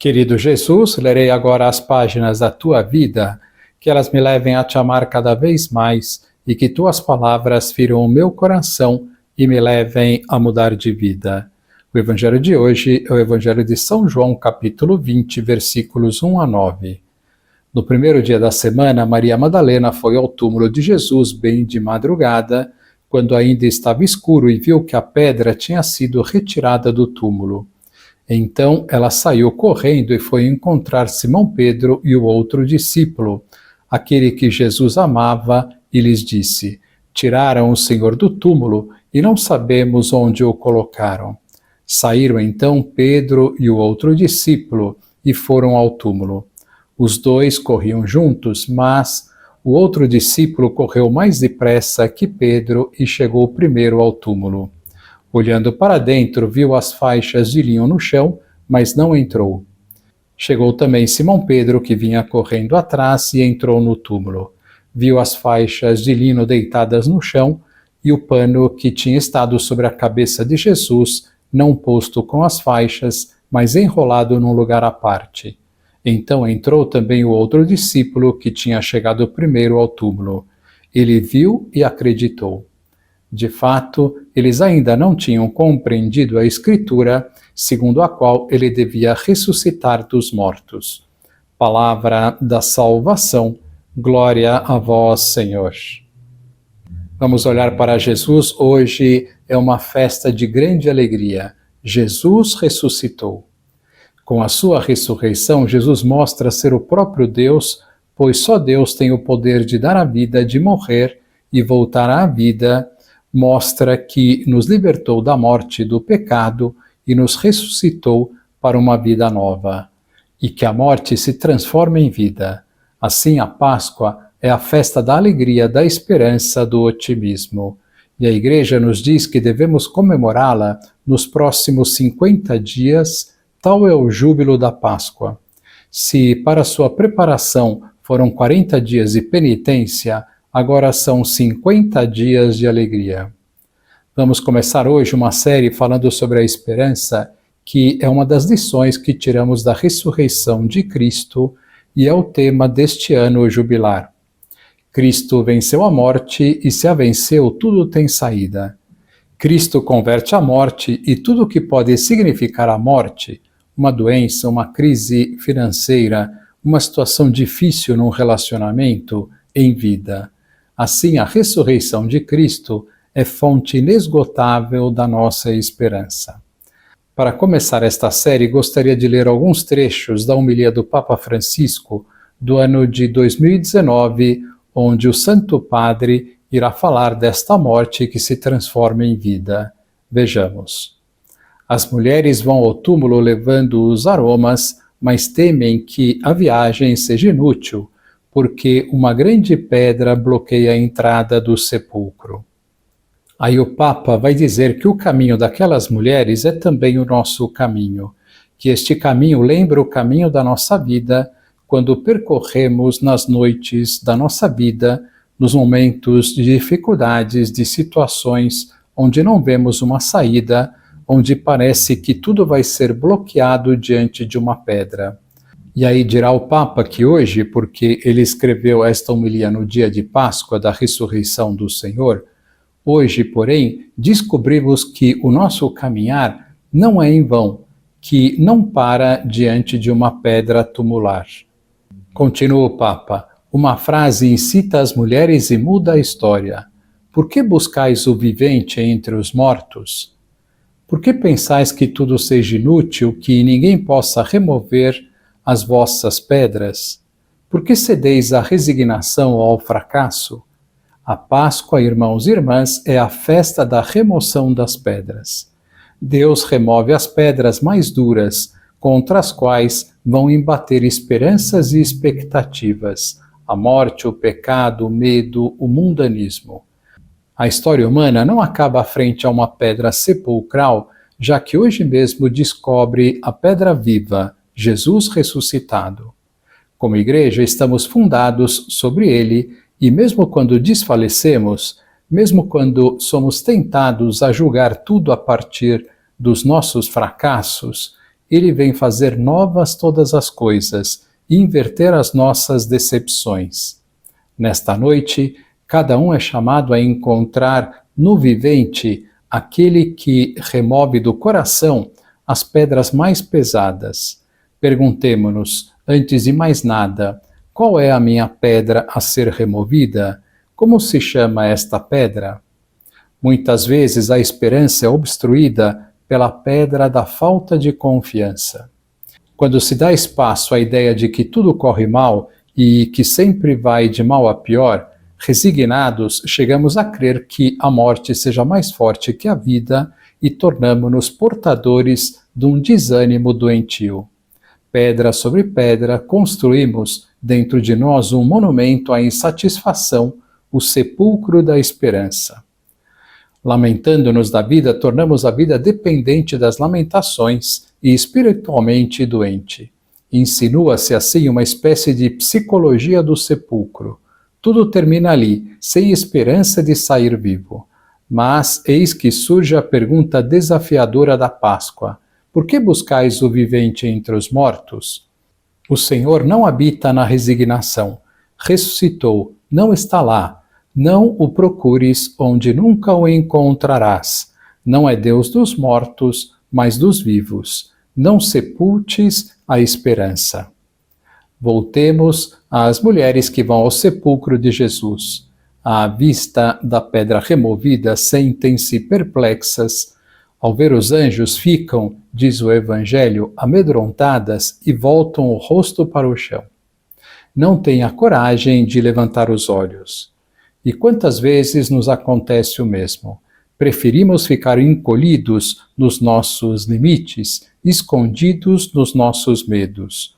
Querido Jesus, lerei agora as páginas da tua vida, que elas me levem a te amar cada vez mais e que tuas palavras firam o meu coração e me levem a mudar de vida. O evangelho de hoje é o evangelho de São João, capítulo 20, versículos 1 a 9. No primeiro dia da semana, Maria Madalena foi ao túmulo de Jesus bem de madrugada, quando ainda estava escuro, e viu que a pedra tinha sido retirada do túmulo. Então ela saiu correndo e foi encontrar Simão Pedro e o outro discípulo, aquele que Jesus amava, e lhes disse: Tiraram o Senhor do túmulo e não sabemos onde o colocaram. Saíram então Pedro e o outro discípulo e foram ao túmulo. Os dois corriam juntos, mas o outro discípulo correu mais depressa que Pedro e chegou primeiro ao túmulo. Olhando para dentro, viu as faixas de linho no chão, mas não entrou. Chegou também Simão Pedro, que vinha correndo atrás, e entrou no túmulo. Viu as faixas de linho deitadas no chão e o pano que tinha estado sobre a cabeça de Jesus, não posto com as faixas, mas enrolado num lugar à parte. Então entrou também o outro discípulo, que tinha chegado primeiro ao túmulo. Ele viu e acreditou. De fato, eles ainda não tinham compreendido a Escritura, segundo a qual ele devia ressuscitar dos mortos. Palavra da salvação, glória a vós, Senhor. Vamos olhar para Jesus. Hoje é uma festa de grande alegria. Jesus ressuscitou. Com a sua ressurreição, Jesus mostra ser o próprio Deus, pois só Deus tem o poder de dar a vida, de morrer e voltar à vida. Mostra que nos libertou da morte e do pecado e nos ressuscitou para uma vida nova, e que a morte se transforma em vida. Assim, a Páscoa é a festa da alegria, da esperança, do otimismo. E a Igreja nos diz que devemos comemorá-la nos próximos 50 dias, tal é o júbilo da Páscoa. Se para sua preparação foram 40 dias de penitência, agora são 50 dias de alegria. Vamos começar hoje uma série falando sobre a esperança, que é uma das lições que tiramos da ressurreição de Cristo e é o tema deste ano jubilar. Cristo venceu a morte e se a venceu, tudo tem saída. Cristo converte a morte e tudo o que pode significar a morte, uma doença, uma crise financeira, uma situação difícil num relacionamento, em vida. Assim, a ressurreição de Cristo é fonte inesgotável da nossa esperança. Para começar esta série, gostaria de ler alguns trechos da homilia do Papa Francisco do ano de 2019, onde o Santo Padre irá falar desta morte que se transforma em vida. Vejamos. As mulheres vão ao túmulo levando os aromas, mas temem que a viagem seja inútil, porque uma grande pedra bloqueia a entrada do sepulcro. Aí o Papa vai dizer que o caminho daquelas mulheres é também o nosso caminho, que este caminho lembra o caminho da nossa vida, quando percorremos nas noites da nossa vida, nos momentos de dificuldades, de situações onde não vemos uma saída, onde parece que tudo vai ser bloqueado diante de uma pedra. E aí dirá o Papa que hoje, porque ele escreveu esta homilia no dia de Páscoa da ressurreição do Senhor, hoje, porém, descobrimos que o nosso caminhar não é em vão, que não para diante de uma pedra tumular. Continua o Papa, uma frase incita as mulheres e muda a história. Por que buscais o vivente entre os mortos? Por que pensais que tudo seja inútil, que ninguém possa remover as vossas pedras? Por que cedeis à resignação ou ao fracasso? A Páscoa, irmãos e irmãs, é a festa da remoção das pedras. Deus remove as pedras mais duras, contra as quais vão embater esperanças e expectativas, a morte, o pecado, o medo, o mundanismo. A história humana não acaba frente a uma pedra sepulcral, já que hoje mesmo descobre a pedra viva, Jesus ressuscitado. Como igreja, estamos fundados sobre ele e mesmo quando desfalecemos, mesmo quando somos tentados a julgar tudo a partir dos nossos fracassos, ele vem fazer novas todas as coisas e inverter as nossas decepções. Nesta noite, cada um é chamado a encontrar no vivente aquele que remove do coração as pedras mais pesadas. Perguntemo-nos, antes de mais nada, qual é a minha pedra a ser removida? Como se chama esta pedra? Muitas vezes a esperança é obstruída pela pedra da falta de confiança. Quando se dá espaço à ideia de que tudo corre mal e que sempre vai de mal a pior, resignados, chegamos a crer que a morte seja mais forte que a vida e tornamo-nos portadores de um desânimo doentio. Pedra sobre pedra, construímos dentro de nós um monumento à insatisfação, o sepulcro da esperança. Lamentando-nos da vida, tornamos a vida dependente das lamentações e espiritualmente doente. Insinua-se assim uma espécie de psicologia do sepulcro. Tudo termina ali, sem esperança de sair vivo. Mas eis que surge a pergunta desafiadora da Páscoa: por que buscais o vivente entre os mortos? O Senhor não habita na resignação. Ressuscitou, não está lá. Não o procures onde nunca o encontrarás. Não é Deus dos mortos, mas dos vivos. Não sepultes a esperança. Voltemos às mulheres que vão ao sepulcro de Jesus. À vista da pedra removida, sentem-se perplexas. Ao ver os anjos, ficam, diz o Evangelho, amedrontadas e voltam o rosto para o chão. Não têm a coragem de levantar os olhos. E quantas vezes nos acontece o mesmo? Preferimos ficar encolhidos nos nossos limites, escondidos nos nossos medos.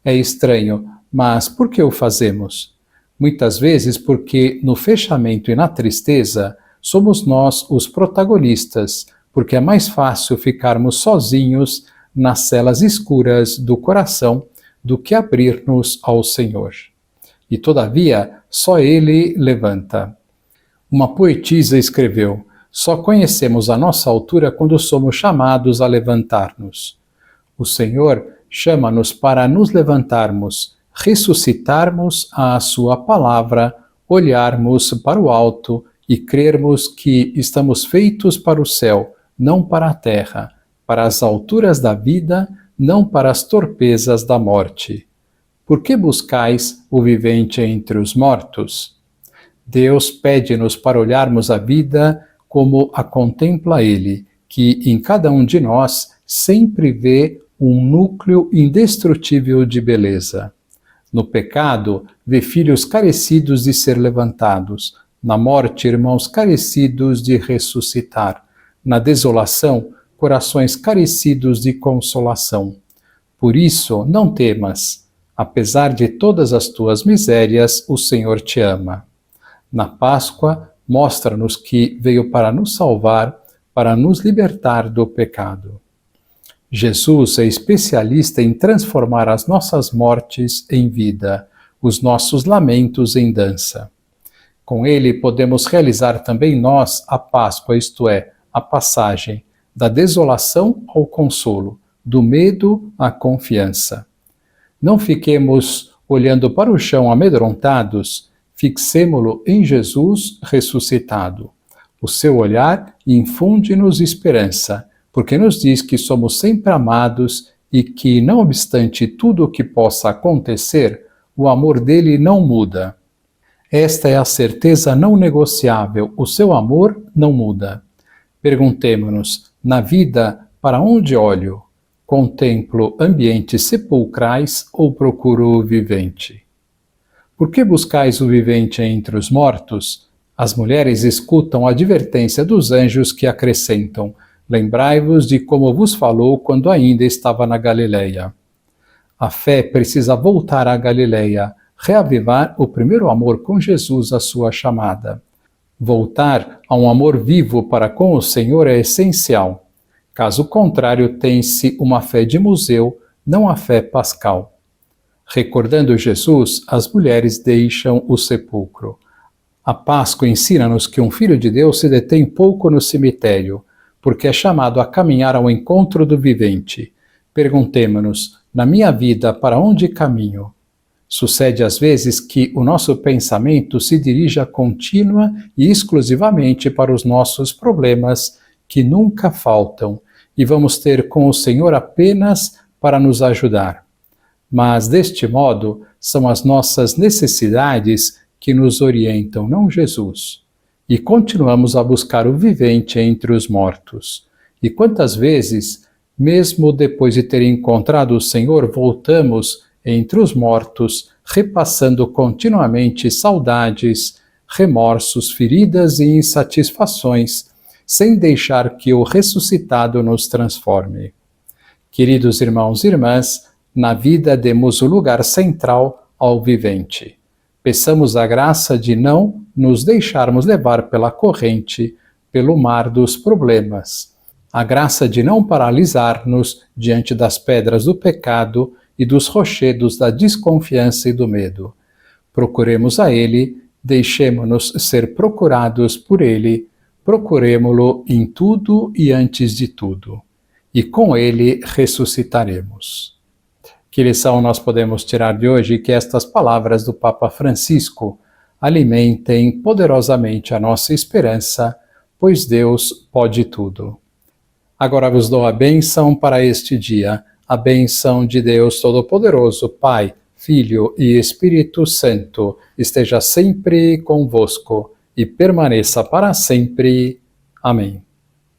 É estranho, mas por que o fazemos? Muitas vezes porque no fechamento e na tristeza somos nós os protagonistas, porque é mais fácil ficarmos sozinhos nas celas escuras do coração do que abrir-nos ao Senhor. E todavia, só Ele levanta. Uma poetisa escreveu: só conhecemos a nossa altura quando somos chamados a levantar-nos. O Senhor chama-nos para nos levantarmos, ressuscitarmos à Sua palavra, olharmos para o alto e crermos que estamos feitos para o céu, não para a terra, para as alturas da vida, não para as torpezas da morte. Por que buscais o vivente entre os mortos? Deus pede-nos para olharmos a vida como a contempla Ele, que em cada um de nós sempre vê um núcleo indestrutível de beleza. No pecado, vê filhos carecidos de ser levantados, na morte, irmãos carecidos de ressuscitar, na desolação, corações carecidos de consolação. Por isso, não temas. Apesar de todas as tuas misérias, o Senhor te ama. Na Páscoa, mostra-nos que veio para nos salvar, para nos libertar do pecado. Jesus é especialista em transformar as nossas mortes em vida, os nossos lamentos em dança. Com ele podemos realizar também nós a Páscoa, isto é, a passagem da desolação ao consolo, do medo à confiança. Não fiquemos olhando para o chão amedrontados, fixemo-lo em Jesus ressuscitado. O seu olhar infunde-nos esperança, porque nos diz que somos sempre amados e que, não obstante tudo o que possa acontecer, o amor dele não muda. Esta é a certeza não negociável, o seu amor não muda. Perguntemo-nos, na vida, para onde olho? Contemplo ambientes sepulcrais ou procuro o vivente? Por que buscais o vivente entre os mortos? As mulheres escutam a advertência dos anjos que acrescentam: lembrai-vos de como vos falou quando ainda estava na Galileia. A fé precisa voltar à Galileia, reavivar o primeiro amor com Jesus, a sua chamada. Voltar a um amor vivo para com o Senhor é essencial. Caso contrário, tem-se uma fé de museu, não a fé pascal. Recordando Jesus, as mulheres deixam o sepulcro. A Páscoa ensina-nos que um filho de Deus se detém pouco no cemitério, porque é chamado a caminhar ao encontro do vivente. Perguntemo-nos, na minha vida, para onde caminho? Sucede às vezes que o nosso pensamento se dirija contínua e exclusivamente para os nossos problemas, que nunca faltam, e vamos ter com o Senhor apenas para nos ajudar. Mas, deste modo, são as nossas necessidades que nos orientam, não Jesus. E continuamos a buscar o vivente entre os mortos. E quantas vezes, mesmo depois de ter encontrado o Senhor, voltamos entre os mortos, repassando continuamente saudades, remorsos, feridas e insatisfações, sem deixar que o ressuscitado nos transforme. Queridos irmãos e irmãs, na vida demos o lugar central ao vivente. Peçamos a graça de não nos deixarmos levar pela corrente, pelo mar dos problemas. A graça de não paralisar-nos diante das pedras do pecado e dos rochedos da desconfiança e do medo. Procuremos a Ele, deixemo-nos ser procurados por Ele, procuremo-lo em tudo e antes de tudo. E com Ele ressuscitaremos. Que lição nós podemos tirar de hoje? Que estas palavras do Papa Francisco alimentem poderosamente a nossa esperança, pois Deus pode tudo. Agora vos dou a bênção para este dia, a bênção de Deus Todo-Poderoso, Pai, Filho e Espírito Santo, esteja sempre convosco e permaneça para sempre. Amém.